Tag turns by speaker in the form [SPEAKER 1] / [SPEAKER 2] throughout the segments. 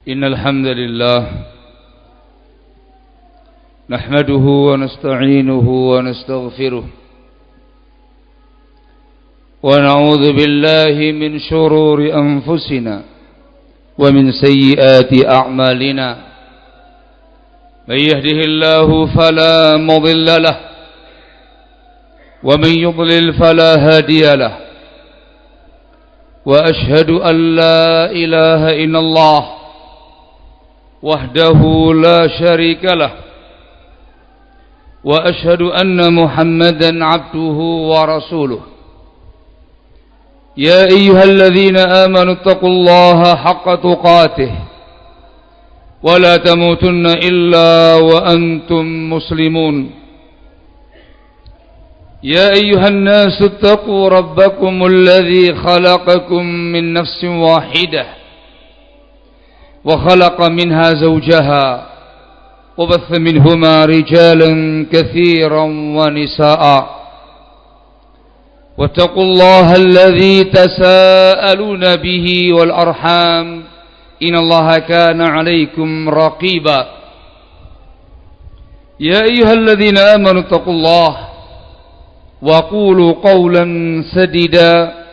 [SPEAKER 1] إن الحمد لله نحمده ونستعينه ونستغفره ونعوذ بالله من شرور أنفسنا ومن سيئات أعمالنا من يهده الله فلا مضل له ومن يضلل فلا هادي له وأشهد أن لا إله إلا الله وحده لا شريك له وأشهد أن محمدا عبده ورسوله يا أيها الذين آمنوا اتقوا الله حق تقاته ولا تموتن إلا وأنتم مسلمون يا أيها الناس اتقوا ربكم الذي خلقكم من نفس واحدة وخلق منها زوجها وبث منهما رجالا كثيرا ونساء واتقوا الله الذي تساءلون به والأرحام إن الله كان عليكم رقيبا يا أيها الذين آمنوا اتقوا الله وقولوا قولا سديدا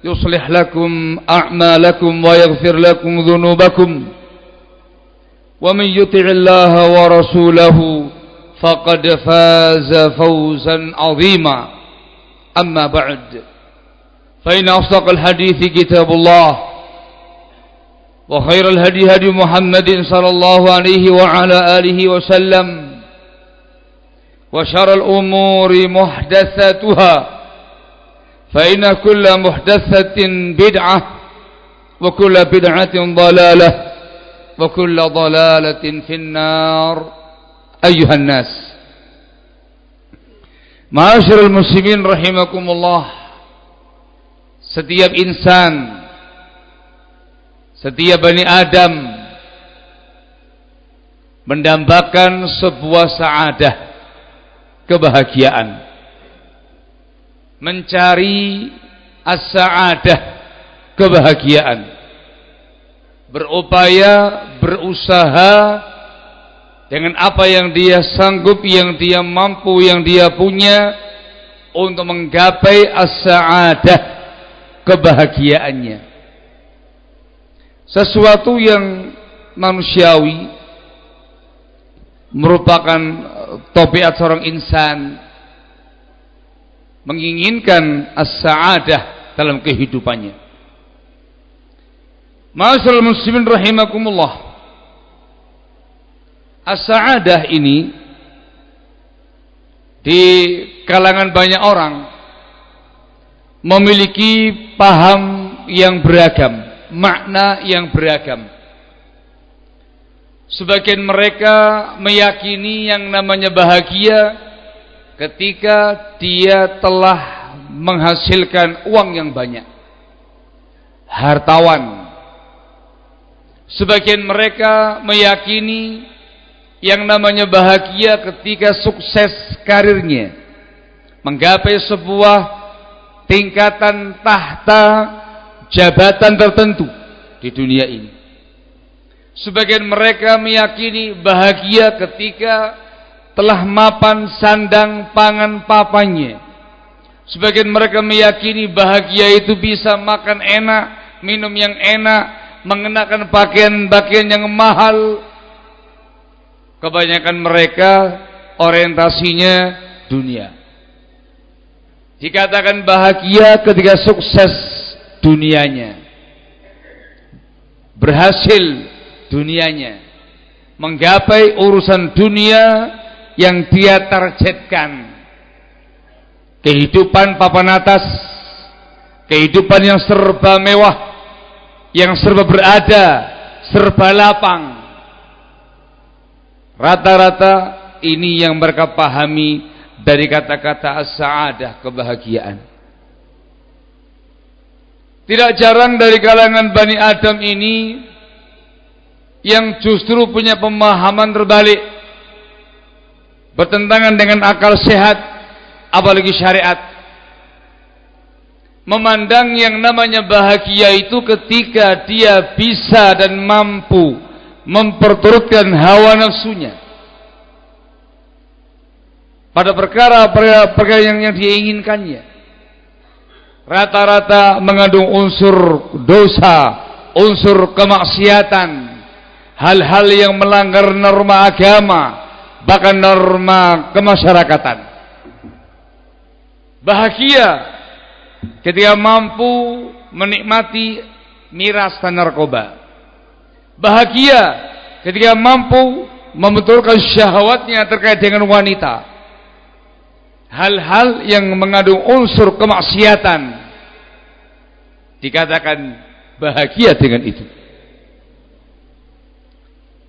[SPEAKER 1] يصلح لكم أعمالكم ويغفر لكم ذنوبكم ومن يطع الله ورسوله فقد فاز فوزا عظيما أما بعد فإن أصدق الحديث كتاب الله وخير الهدي هدي محمد صلى الله عليه وعلى آله وسلم وشر الأمور محدثاتها فإن كل محدثة بدعة وكل بدعة ضلالة وكل ضلالة في النار أيها الناس Ma'asyiral muslimin rahimakumullah. Setiap insan, setiap bani Adam mendambakan sebuah sa'adah, kebahagiaan, mencari as-sa'adah, kebahagiaan, berupaya, berusaha dengan apa yang dia sanggup, yang dia mampu, yang dia punya untuk menggapai as-sa'adah, kebahagiaannya. Sesuatu yang manusiawi, merupakan tabiat seorang insan menginginkan as-sa'adah dalam kehidupannya. Ma'asyiral muslimin rahimakumullah. As-sa'adah ini di kalangan banyak orang memiliki paham yang beragam, makna yang beragam. Sebagian mereka meyakini yang namanya bahagia ketika dia telah menghasilkan uang yang banyak, hartawan. Sebagian mereka meyakini yang namanya bahagia ketika sukses karirnya, menggapai sebuah tingkatan tahta jabatan tertentu di dunia ini. Sebagian mereka meyakini bahagia ketika telah mapan sandang pangan papannya. Sebagian mereka meyakini bahagia itu bisa makan enak, minum yang enak, mengenakan pakaian-pakaian yang mahal. Kebanyakan mereka orientasinya dunia. Dikatakan bahagia ketika sukses dunianya, berhasil dunianya, menggapai urusan dunia yang dia targetkan. Kehidupan papan atas, kehidupan yang serba mewah, yang serba berada, serba lapang. Rata-rata ini yang mereka pahami dari kata-kata as-sa'adah, kebahagiaan. Tidak jarang dari kalangan Bani Adam ini yang justru punya pemahaman terbalik, bertentangan dengan akal sehat, apalagi syariat. memandang yang namanya bahagia itu ketika dia bisa dan mampu memperturutkan hawa nafsunya pada perkara yang dia inginkannya. Rata-rata mengandung unsur dosa, unsur kemaksiatan, hal-hal yang melanggar norma agama, bahkan norma kemasyarakatan. Bahagia ketika mampu menikmati miras dan narkoba. Bahagia ketika mampu membetulkan syahwatnya terkait dengan wanita. Hal-hal yang mengandung unsur kemaksiatan dikatakan bahagia dengan itu.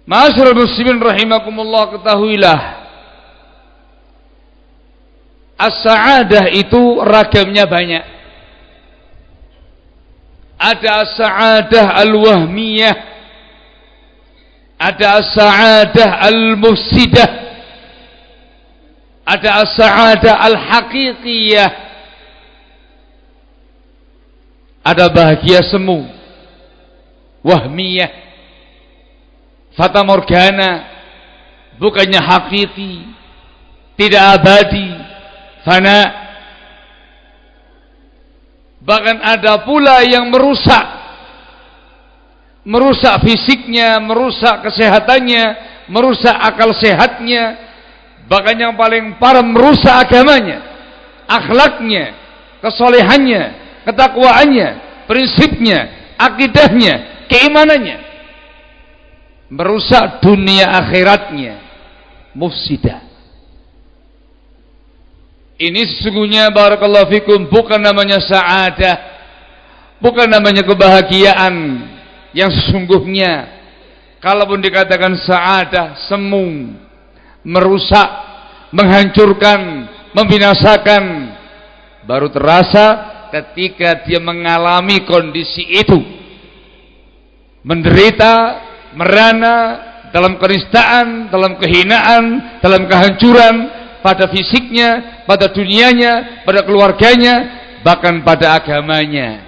[SPEAKER 1] Ma'asyiral muslimin rahimakumullah, ketahuilah as-sa'adah itu ragamnya banyak. Ada as-sa'adah al-wahmiyah, ada as-sa'adah al-mufsidah, ada as-sa'adah al-haqiqiyah, ada bahagia semu, wahmiyah, fata morgana, bukannya hakiki, tidak abadi, fana. Bahkan ada pula yang merusak fisiknya, merusak kesehatannya, merusak akal sehatnya, bahkan yang paling parah merusak agamanya, akhlaknya, kesolehannya, ketakwaannya, prinsipnya, akidahnya, keimanannya, merusak dunia akhiratnya, mufsidah. Ini sesungguhnya barakallahu fikum bukan namanya sa'adah, bukan namanya kebahagiaan yang sesungguhnya. Kalaupun dikatakan sa'adah, semu, merusak, menghancurkan, membinasakan, baru terasa ketika dia mengalami kondisi itu, menderita, merana, dalam kenistaan, dalam kehinaan, dalam kehancuran pada fisiknya, pada dunianya, pada keluarganya, bahkan pada agamanya,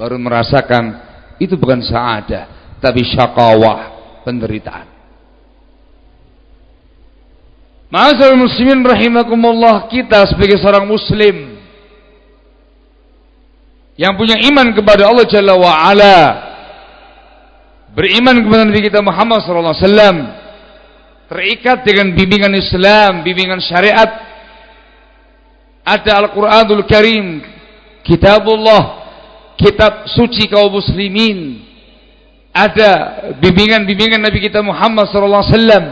[SPEAKER 1] baru merasakan itu bukan sa'adah tapi syaqawah, penderitaan. Ma'asyiral muslimin rahimakumullah, kita sebagai seorang muslim yang punya iman kepada Allah Jalla wa Ala, beriman kepada Nabi kita Muhammad sallallahu alaihi wasallam, terikat dengan bimbingan Islam, bimbingan syariat. Ada Al-Qur'anul Karim, kitabullah, kitab suci kaum muslimin. Ada bimbingan-bimbingan Nabi kita Muhammad sallallahu alaihi wasallam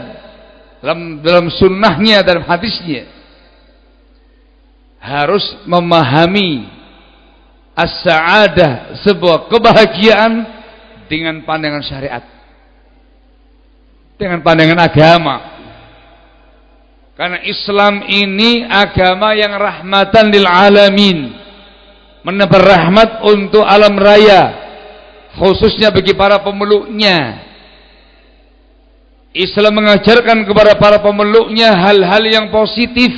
[SPEAKER 1] dalam sunnahnya, dalam hadisnya. Harus memahami as-sa'adah, sebuah kebahagiaan, dengan pandangan syariat, dengan pandangan agama. Karena Islam ini agama yang rahmatan lil alamin, menebar rahmat untuk alam raya, khususnya bagi para pemeluknya. Islam mengajarkan kepada para pemeluknya hal-hal yang positif,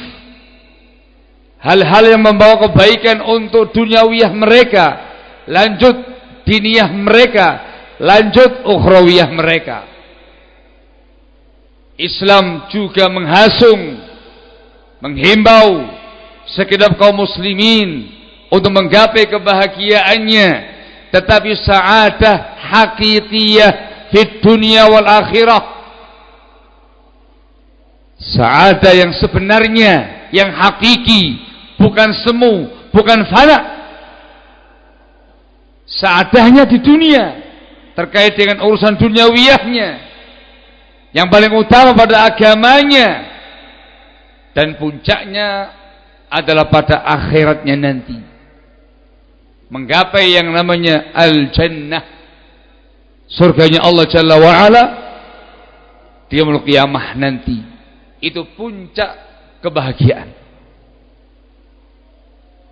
[SPEAKER 1] hal-hal yang membawa kebaikan untuk duniawiyah mereka, lanjut diniyah mereka, lanjut ukhrawiyah mereka. Islam juga menghasung, menghimbau segenap kaum muslimin untuk menggapai kebahagiaannya, tetapi sa'adah hakikiyah fid dunia wal akhirah. Sa'adah yang sebenarnya, yang hakiki, bukan semu, bukan fana. Sa'adahnya di dunia, terkait dengan urusan duniawiyahnya, yang paling utama pada agamanya, dan puncaknya adalah pada akhiratnya nanti, menggapai yang namanya al-jannah, surganya Allah Jalla wa'ala di yaumul qiyamah nanti. Itu puncak kebahagiaan.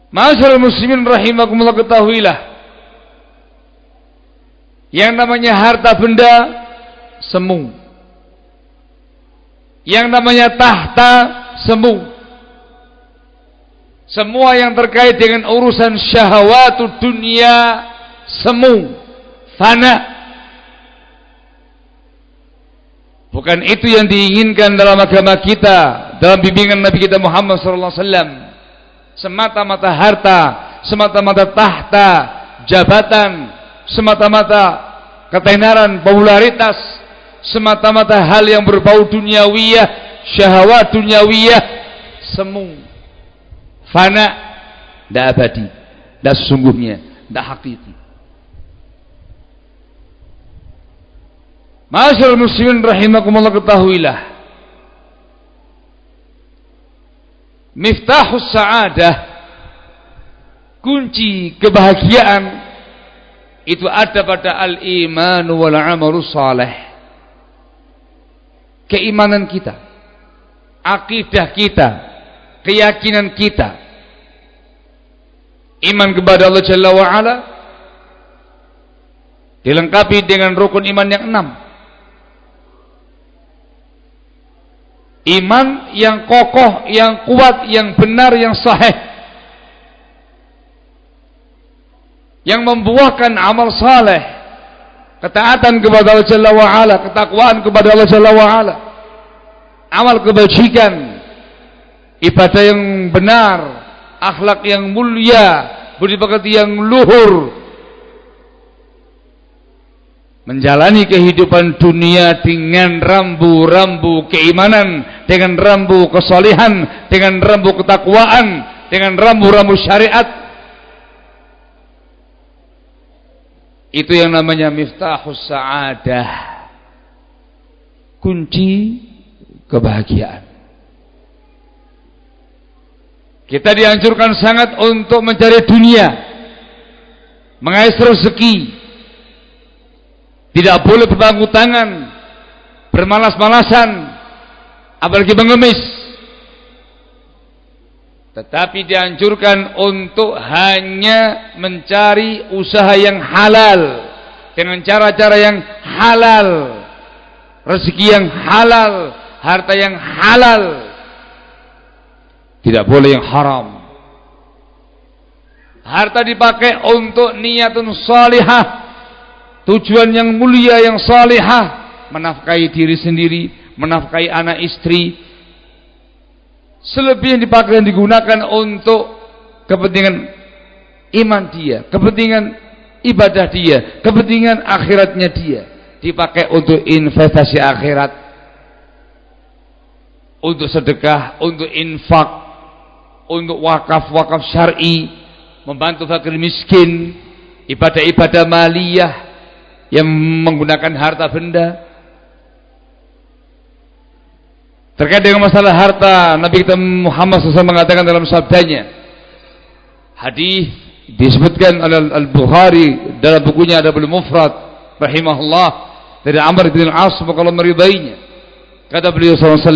[SPEAKER 1] Ma'asyiral muslimin rahimakumullah, ketahuilah yang namanya harta benda semu, yang namanya tahta semu. Semua yang terkait dengan urusan syahwatu dunia semu, fana. Bukan itu yang diinginkan dalam agama kita, dalam bimbingan Nabi kita Muhammad SAW. Semata-mata harta, semata-mata tahta, jabatan, semata-mata ketenaran, popularitas, semata-mata hal yang berbau duniawiyah, syahwat duniawiyah, semu, fana, tidak abadi, tidak sesungguhnya, tidak hakiki. Ma'asyiral muslimin rahimakumullah, ketahuilah, miftahus sa'adah, kunci kebahagiaan itu ada pada al-iman wal amalu salih. Keimanan kita, akidah kita, keyakinan kita, iman kepada Allah Jalla wa Ala dilengkapi dengan rukun iman yang 6. Iman yang kokoh, yang kuat, yang benar, yang sahih, yang membuahkan amal saleh, ketaatan kepada Allah Jalla wa Ala, ketakwaan kepada Allah Jalla wa Ala, amal kebajikan, ibadah yang benar, akhlak yang mulia, budi pekerti yang luhur, menjalani kehidupan dunia dengan rambu-rambu keimanan, dengan rambu kesalehan, dengan rambu ketakwaan, dengan rambu-rambu syariat. Itu yang namanya miftahus sa'adah, kunci kebahagiaan. Kita dianjurkan sangat untuk mencari dunia, mengais rezeki. Tidak boleh berpangku tangan, bermalas-malasan, apalagi mengemis. Tetapi dianjurkan untuk hanya mencari usaha yang halal, dengan cara-cara yang halal, rezeki yang halal, harta yang halal. Tidak boleh yang haram. Harta dipakai untuk niatun salihah, tujuan yang mulia, yang salihah, menafkahi diri sendiri, menafkahi anak istri. Selebihnya dipakai dan digunakan untuk kepentingan iman dia, kepentingan ibadah dia, kepentingan akhiratnya dia. Dipakai untuk investasi akhirat, untuk sedekah, untuk infak, untuk wakaf-wakaf syar'i, membantu fakir miskin, ibadah-ibadah maliyah yang menggunakan harta benda. Terkait dengan masalah harta, Nabi kita Muhammad SAW mengatakan dalam sabdanya, hadis disebutkan oleh Al-Bukhari dalam bukunya Adabul Mufrad rahimahullah, dari Amr bin Al-As, semoga Allah meridainya. Kata beliau SAW,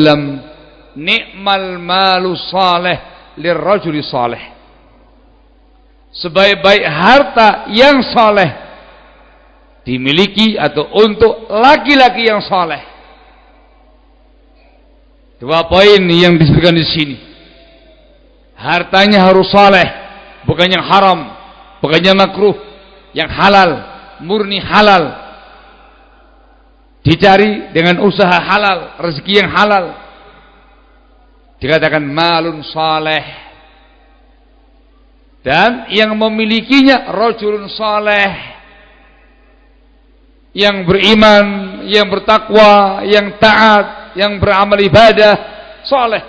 [SPEAKER 1] ni'mal malu salih lirrajuli salih. Sebaik-baik harta yang saleh dimiliki atau untuk laki-laki yang saleh. Dua poin yang disebutkan di sini. Hartanya harus saleh, bukan yang haram, bukan yang makruh, yang halal, murni halal. Dicari dengan usaha halal, rezeki yang halal. Dikatakan malun saleh. Dan yang memilikinya rajulun saleh, yang beriman, yang bertakwa, yang taat, yang beramal ibadah, soleh.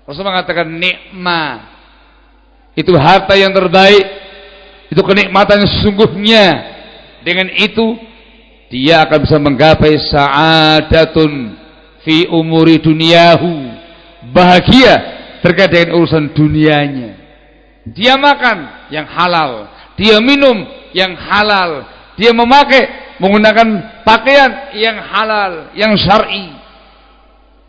[SPEAKER 1] Rasul mengatakan nikmat itu harta yang terbaik, itu kenikmatan yang sesungguhnya. Dengan itu dia akan bisa menggapai sa'adatun fi umuri dunyahu, bahagia terkait dengan urusan dunianya. Dia makan yang halal, dia minum yang halal, dia memakai, menggunakan pakaian yang halal, yang syar'i.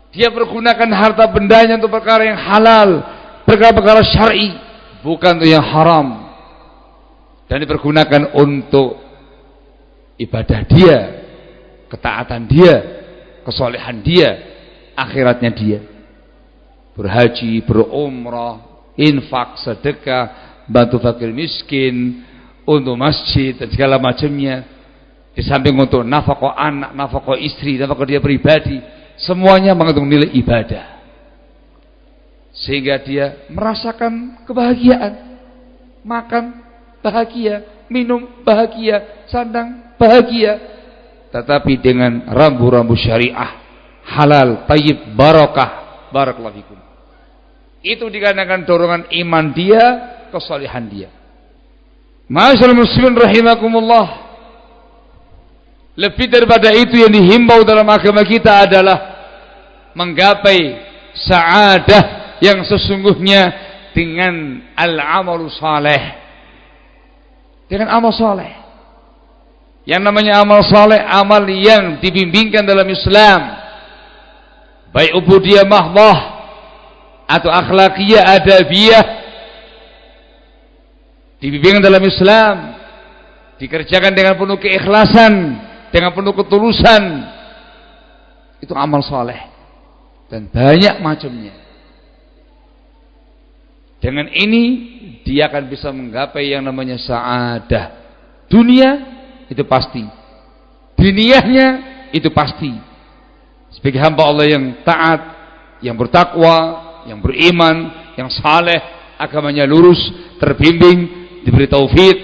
[SPEAKER 1] Dia pergunakan harta bendanya untuk perkara yang halal, perkara-perkara syar'i, bukan untuk yang haram. Dan dipergunakan untuk ibadah dia, ketaatan dia, kesolehan dia, akhiratnya dia. Berhaji, berumrah, infak, sedekah, bantu fakir miskin, untuk masjid dan segala macamnya. Di samping untuk nafkah anak, nafkah istri, nafkah dia pribadi, semuanya mengandung nilai ibadah. Sehingga dia merasakan kebahagiaan, makan bahagia, minum bahagia, sandang bahagia, tetapi dengan rambu-rambu syariah, halal, thayyib, barakah. Barakallahu fikum. Itu dikarenakan dorongan iman dia, kesalehan dia. Ma'asyiral muslimin rahimakumullah. Lebih daripada itu yang dihimbau dalam agama kita adalah menggapai sa'adah yang sesungguhnya dengan al-amalu saleh. Dengan amal saleh. Yang namanya amal saleh, amal yang dibimbingkan dalam Islam, baik ubudiyah mahdah atau akhlakiyah adabiyah, dibimbingkan dalam Islam, dikerjakan dengan penuh keikhlasan, dengan penuh ketulusan, itu amal saleh dan banyak macamnya. Dengan ini dia akan bisa menggapai yang namanya sa'adah. Dunia itu pasti, diniyahnya itu pasti. Sebagai hamba Allah yang taat, yang bertakwa, yang beriman, yang saleh, agamanya lurus, terbimbing, diberi taufik,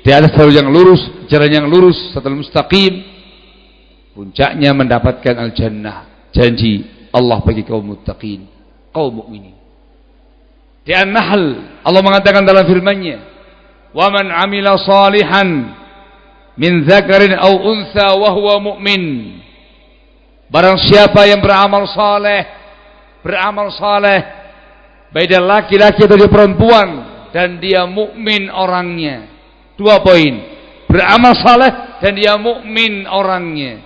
[SPEAKER 1] di atas jalur yang lurus, jalan yang lurus, setelah mustaqim, puncaknya mendapatkan al-jannah, janji Allah bagi kaum muttaqin, kaum mukminin. Di An-Nahl Allah mengatakan dalam firman-Nya, "Wa man 'amila shalihan min dzakarin aw untha wa huwa mu'min." Barang siapa yang beramal saleh, baik dia laki-laki atau dia perempuan, dan dia mukmin orangnya. 2 poin. Beramal saleh dan dia mukmin orangnya.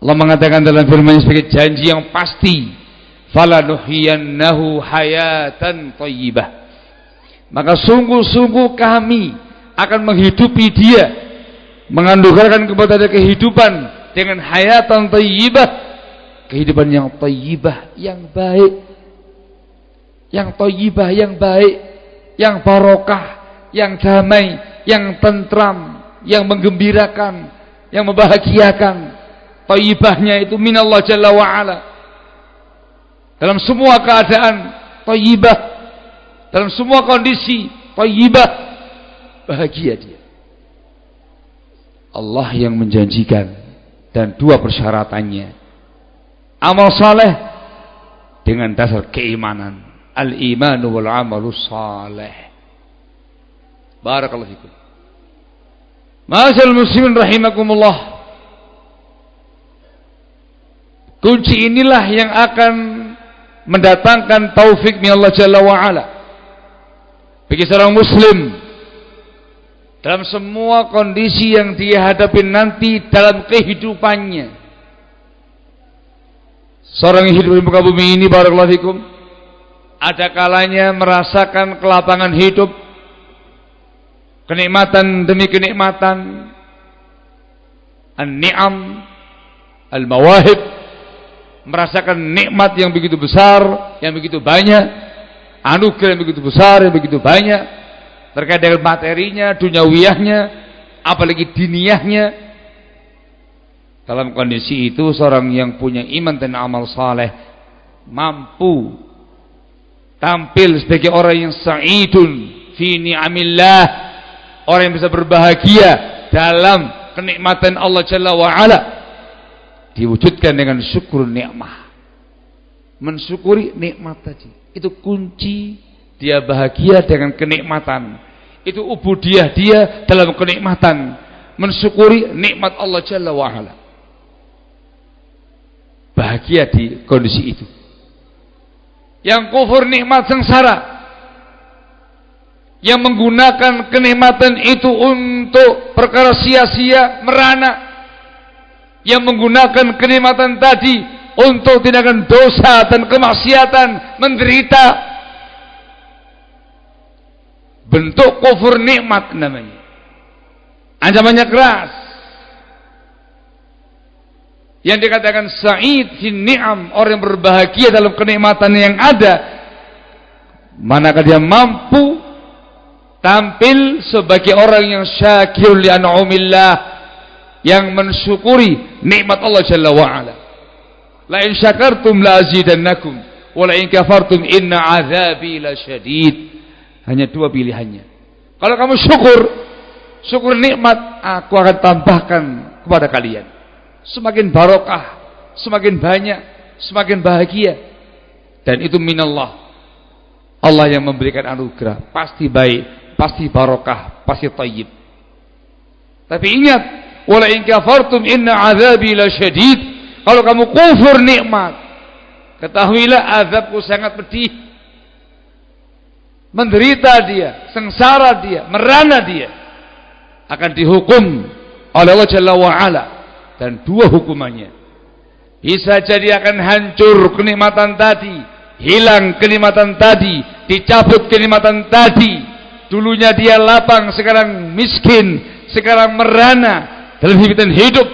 [SPEAKER 1] Allah mengatakan dalam firman-Nya sebagai janji yang pasti, falanuhyiyannahu hayatan thayyibah. Maka sungguh-sungguh kami akan menghidupi dia, menganugerahkan kepada dia kehidupan dengan hayatan thayyibah, kehidupan yang thayyibah, yang baik, yang thayyibah, yang baik, yang barokah, yang damai, yang tentram, yang menggembirakan, yang membahagiakan. Thayyibahnya itu minallah jalla wa'ala. Dalam semua keadaan thayyibah, dalam semua kondisi thayyibah, bahagia dia. Allah yang menjanjikan, dan 2 persyaratannya. Amal saleh dengan dasar keimanan, al-imanu wal amalu saleh. Barakallahu fikum. Ma'asyiral muslimin rahimakumullah. Kunci inilah yang akan mendatangkan taufik min Allah Jalla wa'ala bagi seorang muslim dalam semua kondisi yang dia hadapi nanti dalam kehidupannya. Seorang yang hidup di muka bumi ini, barakallahu fikum, ada kalanya merasakan kelapangan hidup, kenikmatan demi kenikmatan, an-ni'am, al-mawahib, merasakan nikmat yang begitu besar, yang begitu banyak, anugerah yang begitu besar, yang begitu banyak, terkait dengan materinya, duniawiyahnya, apalagi diniyahnya. Dalam kondisi itu, seorang yang punya iman dan amal saleh mampu tampil sebagai orang yang sa'idun fi ni'amillah, orang yang bisa berbahagia dalam kenikmatan Allah Jalla wa'ala, diwujudkan dengan syukur nikmah, mensyukuri nikmat tadi. Itu kunci dia bahagia dengan kenikmatan. Itu ubudiyah dia dalam kenikmatan, mensyukuri nikmat Allah Jalla wa'ala, bahagia di kondisi itu. Yang kufur nikmat sengsara, yang menggunakan kenikmatan itu untuk perkara sia-sia, merana, yang menggunakan kenikmatan tadi untuk tindakan dosa dan kemaksiatan, menderita. Bentuk kufur nikmat namanya. Ancamannya keras. Yang dikatakan sa'id fin ni'am, orang yang berbahagia dalam kenikmatan yang ada, Manakah dia mampu tampil sebagai orang yang syakir li an'umillah, yang mensyukuri nikmat Allah Jalla wa Ala. La in syakartum la azidannakum wa la in kafartum inna azabi lasyadid. Hanya dua pilihannya. Kalau kamu syukur nikmat, aku akan tambahkan kepada kalian. Semakin barokah, semakin banyak, semakin bahagia. Dan itu minallah. Allah yang memberikan anugerah, pasti baik, pasti barokah, pasti thayyib. Tapi ingat, wala in kafartum inna azabi lasyadid. Kalau kamu kufur nikmat, ketahuilah azabku sangat pedih. Menderita dia, sengsara dia, merana dia, akan dihukum oleh Allah Jalla wa Ala. Dan dua hukumannya, bisa jadi akan hancur kenikmatan tadi, hilang kenikmatan tadi, dicabut kenikmatan tadi. Dulunya dia lapang, sekarang miskin, sekarang merana dalam hidup.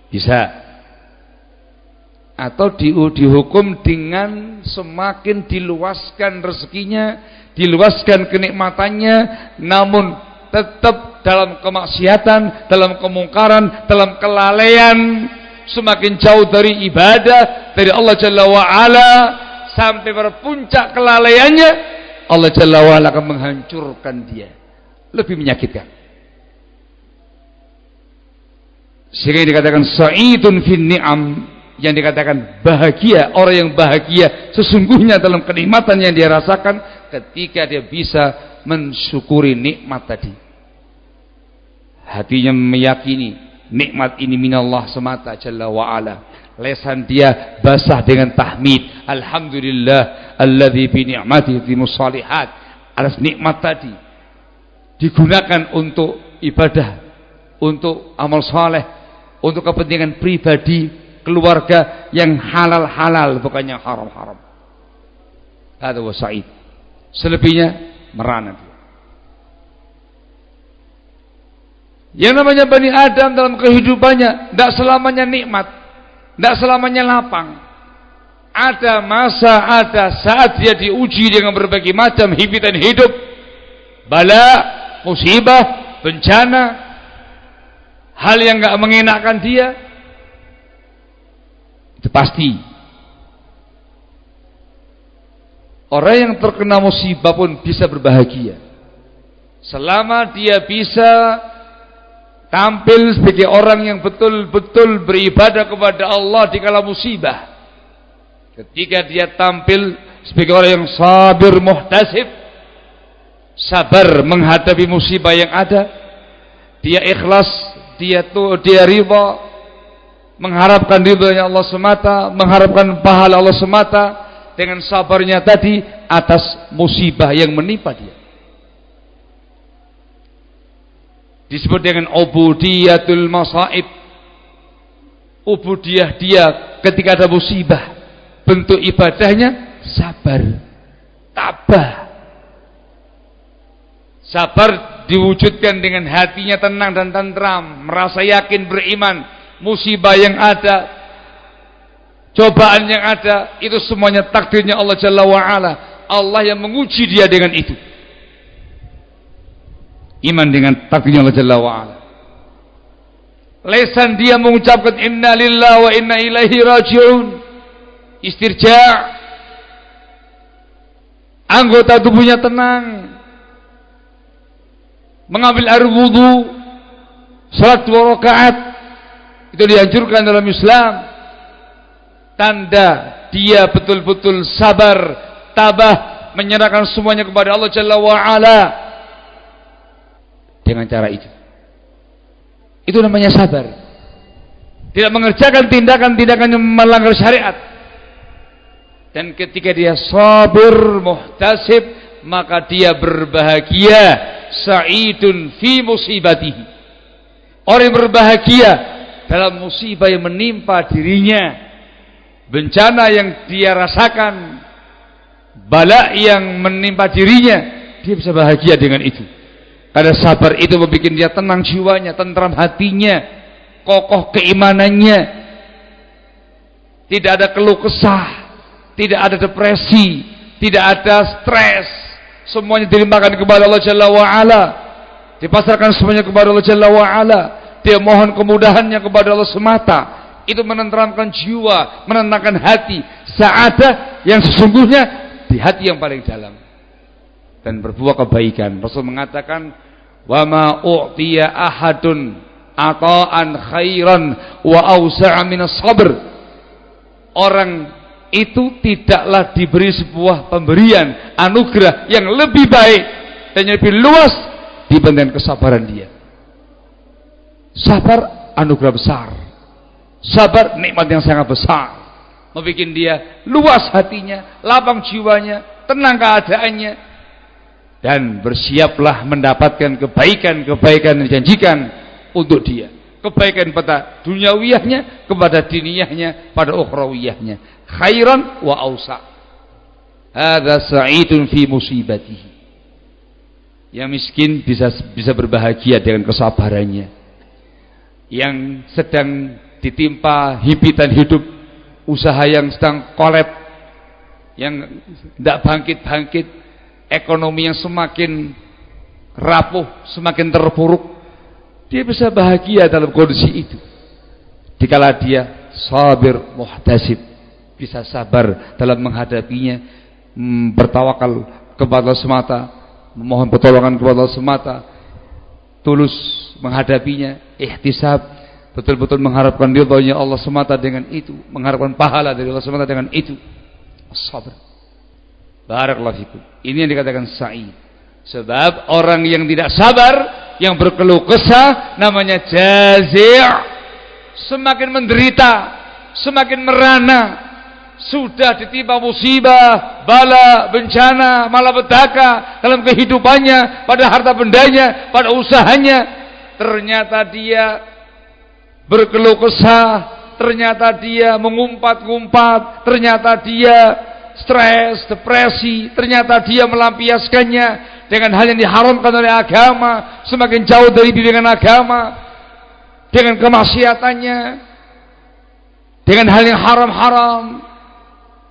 [SPEAKER 1] Bisa. Atau dihukum dengan semakin diluaskan rezekinya, diluaskan kenikmatannya, namun tetap dalam kemaksiatan, dalam kemungkaran, dalam kelalaian, semakin jauh dari ibadah dari Allah Jalla wa Ala, sampai pada puncak kelalaiannya Allah Jalla wa Ala akan menghancurkan dia. Lebih menyakitkan. Sehingga dikatakan sa'idun fin ni'am, yang dikatakan bahagia, orang yang bahagia sesungguhnya dalam kenikmatan yang dia rasakan ketika dia bisa mensyukuri nikmat tadi. Hatinya meyakini nikmat ini minallah semata Jalla wa Ala. Lesan dia basah dengan tahmid, alhamdulillah alladzi bi ni'matihi timus shalihat. Atas nikmat tadi digunakan untuk ibadah, untuk amal saleh, untuk kepentingan pribadi, keluarga yang halal-halal, bukan yang haram-haram. Ada wasa'id. Selebihnya merana dia. Yang namanya Bani Adam dalam kehidupannya tidak selamanya nikmat, tidak selamanya lapang. Ada masa, ada saat dia diuji dengan berbagai macam himpitan hidup, bala, musibah, bencana, hal yang enggak mengenakan dia. Itu pasti. Orang yang terkena musibah pun bisa berbahagia selama dia bisa tampil sebagai orang yang betul-betul beribadah kepada Allah di kala musibah. Ketika dia tampil sebagai orang yang sabir muhtasib, sabar menghadapi musibah yang ada, dia ikhlas, dia ridha, mengharapkan ridhonya Allah semata, mengharapkan pahala Allah semata, dengan sabarnya tadi atas musibah yang menimpa dia. Disebut dengan ubudiyatul masaib. Ubudiyah dia ketika ada musibah, bentuk ibadahnya sabar, tabah. Sabar diwujudkan dengan hatinya tenang dan tentram, merasa yakin, beriman. Musibah yang ada, cobaan yang ada, itu semuanya takdirnya Allah Jalla wa Ala. Allah yang menguji dia dengan itu. Iman dengan takdirnya Allah Jalla wa Ala. Lesan dia mengucapkan inna lillahi wa inna ilaihi raji'un. Istirja'. Anggota tubuhnya tenang, mengambil air wudu, salat 2 rakaat. Itu dianjurkan dalam Islam. Tanda dia betul-betul sabar, tabah, menyerahkan semuanya kepada Allah Jalla wa Ala. Dengan cara itu namanya sabar. Tidak mengerjakan tindakan-tindakan yang melanggar syariat. Dan ketika dia sabir muhtasib, maka dia berbahagia, sa'idun fi musibatihi. Orang yang berbahagia dalam musibah yang menimpa dirinya, bencana yang dia rasakan, bala yang menimpa dirinya, dia bisa bahagia dengan itu. Karena sabar itu membuat dia tenang jiwanya, tentram hatinya, kokoh keimanannya, tidak ada keluh kesah, tidak ada depresi, tidak ada stres, semuanya dilimpahkan kepada Allah Jalla wa'ala, dipasarkan semuanya kepada Allah Jalla wa'ala, dia mohon kemudahannya kepada Allah semata. Itu menenteramkan jiwa, menenangkan hati, sa'adah yang sesungguhnya di hati yang paling dalam, dan berbuah kebaikan. Rasul mengatakan, wa ma u'tiya ahadun ata'an khairan wa awsa'a minas sabr. Orang itu tidaklah diberi sebuah pemberian, anugerah yang lebih baik dan yang lebih luas dibandingkan kesabaran dia. Sabar anugerah besar, sabar nikmat yang sangat besar, membuat dia luas hatinya, lapang jiwanya, tenang keadaannya, dan bersiaplah mendapatkan kebaikan-kebaikan yang dijanjikan untuk dia. Kebaikan pada duniawiyahnya, kepada diniyahnya, pada ukhrawiyahnya. Khairan wa awsa. Hadza sa'idun fi musibatihi. Yang miskin bisa berbahagia dengan kesabarannya. Yang sedang ditimpa himpitan hidup, usaha yang sedang kolab, yang tidak bangkit-bangkit, ekonomi yang semakin rapuh, semakin terpuruk, dia bisa bahagia dalam kondisi itu. Dikala dia sabir muhtasib, bisa sabar dalam menghadapinya, bertawakal kepada Allah semata, memohon pertolongan kepada Allah semata, tulus menghadapinya, ihtisab, betul-betul mengharapkan ridhonya Allah semata dengan itu, mengharapkan pahala dari Allah semata dengan itu. Sabar. Barakallahu fikum. Ini yang dikatakan sa'id. Sebab orang yang tidak sabar, yang berkeluh kesah, namanya jazi', semakin menderita, semakin merana, sudah ditimpa musibah, bala, bencana, malapetaka dalam kehidupannya, pada harta bendanya, pada usahanya, ternyata dia berkeluh kesah, ternyata dia mengumpat-ngumpat, ternyata dia stres, depresi, ternyata dia melampiaskannya dengan hal yang diharamkan oleh agama, semakin jauh dari bimbingan agama, dengan kemaksiatannya, dengan hal yang haram-haram.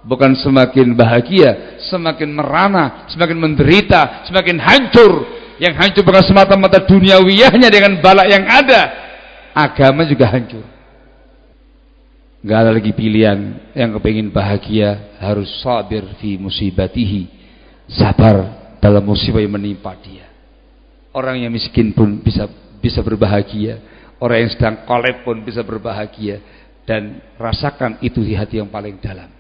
[SPEAKER 1] Bukan semakin bahagia, semakin merana, semakin menderita, semakin hancur. Yang hancur bukan semata-mata duniawiyahnya dengan bala yang ada, agama juga hancur. Gak ada lagi pilihan. Yang kepingin bahagia harus sabir fi musibatihi, sabar dalam musibah yang menimpa dia. Orang yang miskin pun bisa berbahagia, orang yang sedang kolab pun bisa berbahagia, dan rasakan itu di hati yang paling dalam.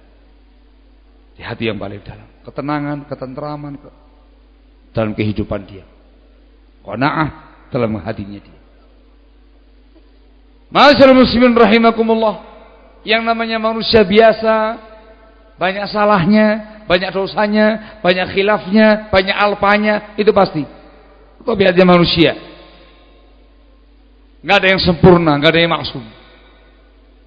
[SPEAKER 1] Di hati yang paling dalam, ketenangan, ketentraman dalam kehidupan dia, qanaah dalam hatinya dia. Ma'asyiral muslimin rahimakumullah. Yang namanya manusia biasa, banyak salahnya, banyak dosanya, banyak khilafnya, banyak alpanya, itu pasti. Itu biadanya manusia. Nggak ada yang sempurna, nggak ada yang maksum.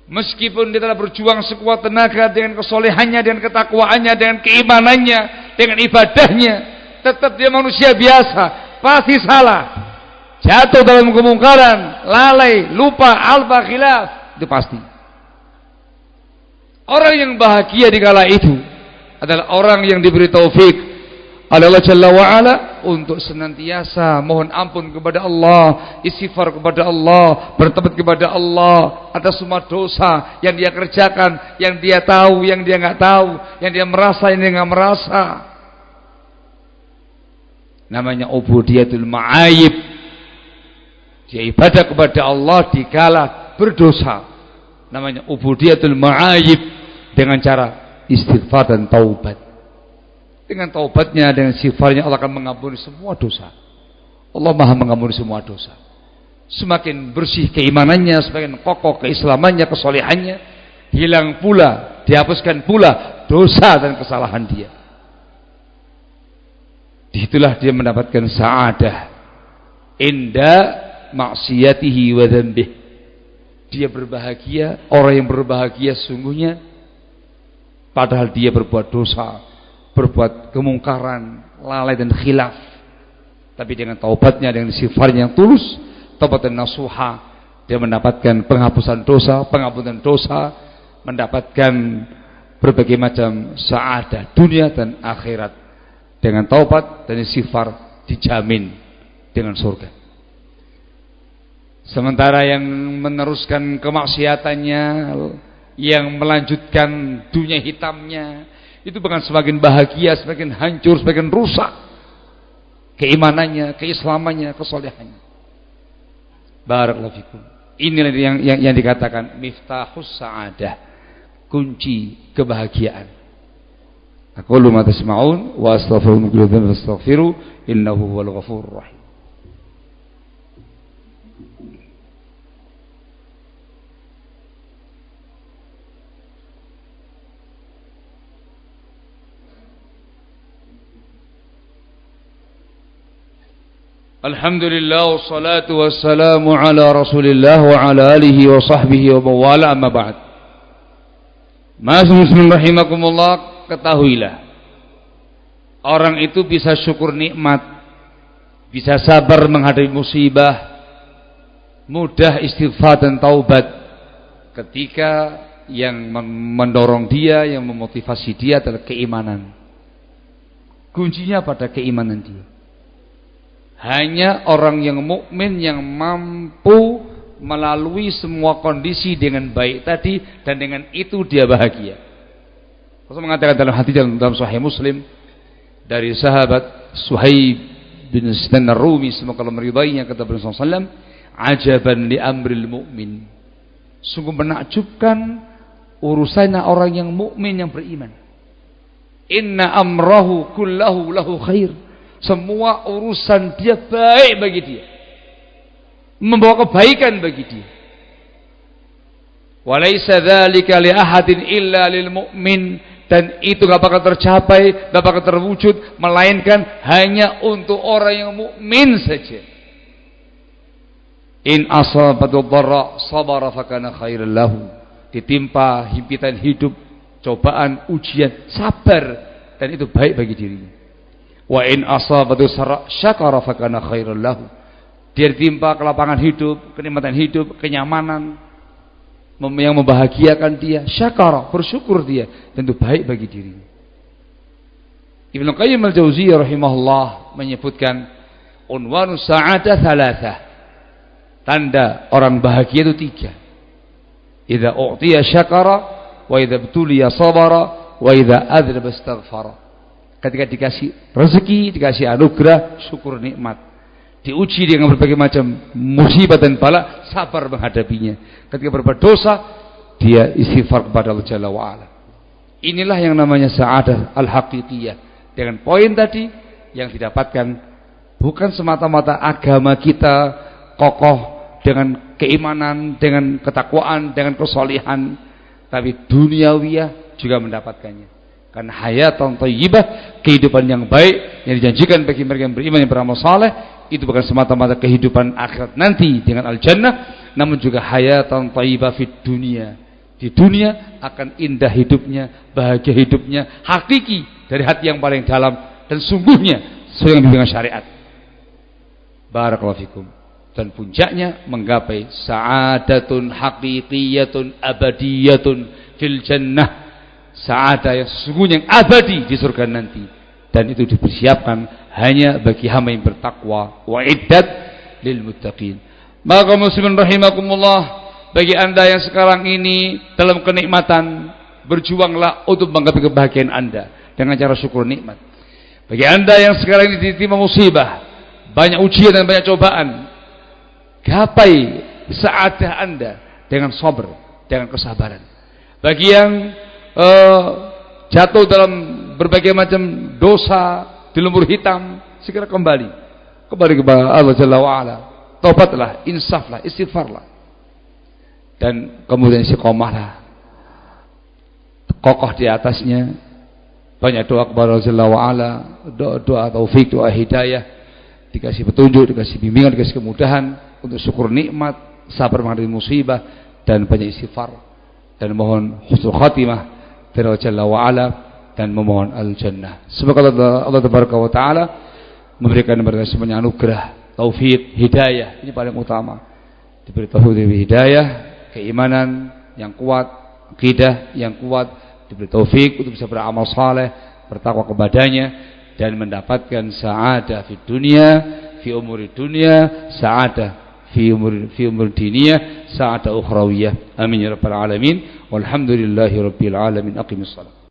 [SPEAKER 1] Meskipun dia telah berjuang sekuat tenaga dengan kesolehannya, dengan ketakwaannya, dengan keimanannya, dengan ibadahnya, tetap dia manusia biasa, pasti salah, jatuh dalam kemungkaran, lalai, lupa, alfa, khilaf, itu pasti. Orang yang bahagia di kala itu adalah orang yang diberi taufik oleh Allah Jalla wa'ala untuk senantiasa mohon ampun kepada Allah, istighfar kepada Allah, bertobat kepada Allah atas semua dosa yang dia kerjakan, yang dia tahu, yang dia nggak tahu, yang dia merasa, yang dia nggak merasa. Namanya ubudiyatul ma'ayib. Dia ibadah kepada Allah dikala berdosa. Namanya ubudiyatul ma'ayib, dengan cara istighfar dan taubat. Dengan taubatnya, dengan istighfarnya, Allah akan mengampuni semua dosa. Allah Maha mengampuni semua dosa. Semakin bersih keimanannya, semakin kokoh keislamannya, kesolehannya, hilang pula, dihapuskan pula dosa dan kesalahan dia. Disitulah dia mendapatkan sa'adah inda maksiyatihi wa dzambih. Dia berbahagia, orang yang berbahagia sungguhnya padahal dia berbuat dosa, berbuat kemungkaran, lalai dan khilaf. Tapi dengan taubatnya, dengan istighfarnya yang tulus, taubat dan nasuha, dia mendapatkan penghapusan dosa, pengampunan dosa, mendapatkan berbagai macam saadah dunia dan akhirat. Dengan taubat dan istighfar dijamin dengan surga. Sementara yang meneruskan kemaksiatannya, yang melanjutkan dunia hitamnya, itu bahkan semakin bahagia, semakin hancur, semakin rusak keimanannya, keislamannya, kesolehannya. Barakallahu fikum. Inilah yang dikatakan miftahus sa'adah, kunci kebahagiaan. Aqulu ma tasma'un wa astaghfirullaha wastaghfiru innahu huwal ghafurur rahim. Alhamdulillah wassalatu wassalamu ala Rasulillah wa ala alihi wa sahbihi wa mawala amma ba'd. Muslimin rahimakumullah, ketahuilah orang itu bisa syukur nikmat, bisa sabar menghadapi musibah, mudah istighfar dan taubat ketika yang mendorong dia, yang memotivasi dia adalah keimanan. Kuncinya pada keimanan dia. Hanya orang yang mukmin yang mampu melalui semua kondisi dengan baik tadi, dan dengan itu dia bahagia. Rasul mengatakan dalam hadis dalam Sahih Muslim dari sahabat Suhaib bin Sinan Ar-Rumi, semoga Allah meridainya, kata Rasulullah SAW, ajaban li amril mu'min, sungguh menakjubkan urusannya orang yang mukmin yang beriman. Inna amrahu kullahu lahu khair, semua urusan dia baik bagi dia, membawa kebaikan bagi dia. Walaysa dzalika li ahadin illa lil mu'min, dan itu gak bakal tercapai, gak bakal terwujud melainkan hanya untuk orang yang mukmin saja. In asabatu dharra sabara fakana khairan lahu, ditimpa himpitan hidup, cobaan, ujian, sabar, dan itu baik bagi dirinya. Wa in asabatu sarra syakara fakana khairan lahu, dia ditimpa kelapangan hidup, kenikmatan hidup, kenyamanan yang membahagiakan dia, syakara, bersyukur dia, tentu baik bagi dirinya. Ibnu Qayyim al-Jauziyah rahimahullah menyebutkan unwanus sa'adah thalathah, tanda orang bahagia itu 3. Idza u'tiya syakara, wa idza btuliya sabara, wa idza adznaba istaghfara. Ketika dikasih rezeki, dikasih anugerah, syukur nikmat. Diuji dengan berbagai macam musibah dan bala, sabar menghadapinya. Ketika berbuat dosa, dia istighfar kepada Allah Jalla wa'ala. Inilah yang namanya sa'adah al-haqiqiyah. Dengan poin tadi yang didapatkan bukan semata-mata agama kita kokoh dengan keimanan, dengan ketakwaan, dengan kesolihan, tapi duniawiyah juga mendapatkannya. Karena hayatan thayyibah, kehidupan yang baik yang dijanjikan bagi mereka yang beriman, yang beramal saleh, itu bukan semata-mata kehidupan akhirat nanti dengan al-jannah, namun juga hayatan thayyibah fid dunia. Di dunia akan indah hidupnya, bahagia hidupnya, hakiki dari hati yang paling dalam dan sungguhnya sesuai dengan bimbingan syariat. Barakallahu fikum. Dan puncaknya menggapai sa'adatun haqiqiyatun abadiyatun fil jannah, sa'adah yang sesungguhnya yang abadi di surga nanti, dan itu dipersiapkan hanya bagi hamba yang bertakwa, wa iddat lil muttaqin. Maka muslimin rahimakumullah, bagi anda yang sekarang ini dalam kenikmatan, berjuanglah untuk menggapai kebahagiaan anda dengan cara syukur nikmat. Bagi anda yang sekarang ini ditimpa musibah, banyak ujian dan banyak cobaan, gapai sa'adah anda dengan sabar, dengan kesabaran. Bagi yang jatuh dalam berbagai macam dosa di lumpur hitam, segera kembali kepada Allah Jalla wa'ala, taubatlah, insaflah, istighfarlah, dan kemudian istiqomahlah, kokoh di atasnya, banyak doa kepada Allah Jalla wa'ala, doa taufik, doa hidayah, dikasih petunjuk, dikasih bimbingan, dikasih kemudahan untuk syukur nikmat, sabar menghadapi musibah, dan banyak istighfar, dan mohon husnul khatimah dari Allah Jalla wa'ala, dan memohon al-jannah. Semoga Allah Tabaraka wa ta'ala memberikan kepada semuanya anugerah, taufik, hidayah. Ini paling utama, diberi taufik, hidayah, keimanan yang kuat, akidah yang kuat, diberi taufik untuk bisa beramal saleh, bertakwa kepadanya, dan mendapatkan sa'adah fi dunia, fi umuri dunia, sa'adah fi umur diniyah, sa'adah ukhrawiyah. Amin ya rabbal alamin. Walhamdulillahi rabbil alamin. Aqimus salat.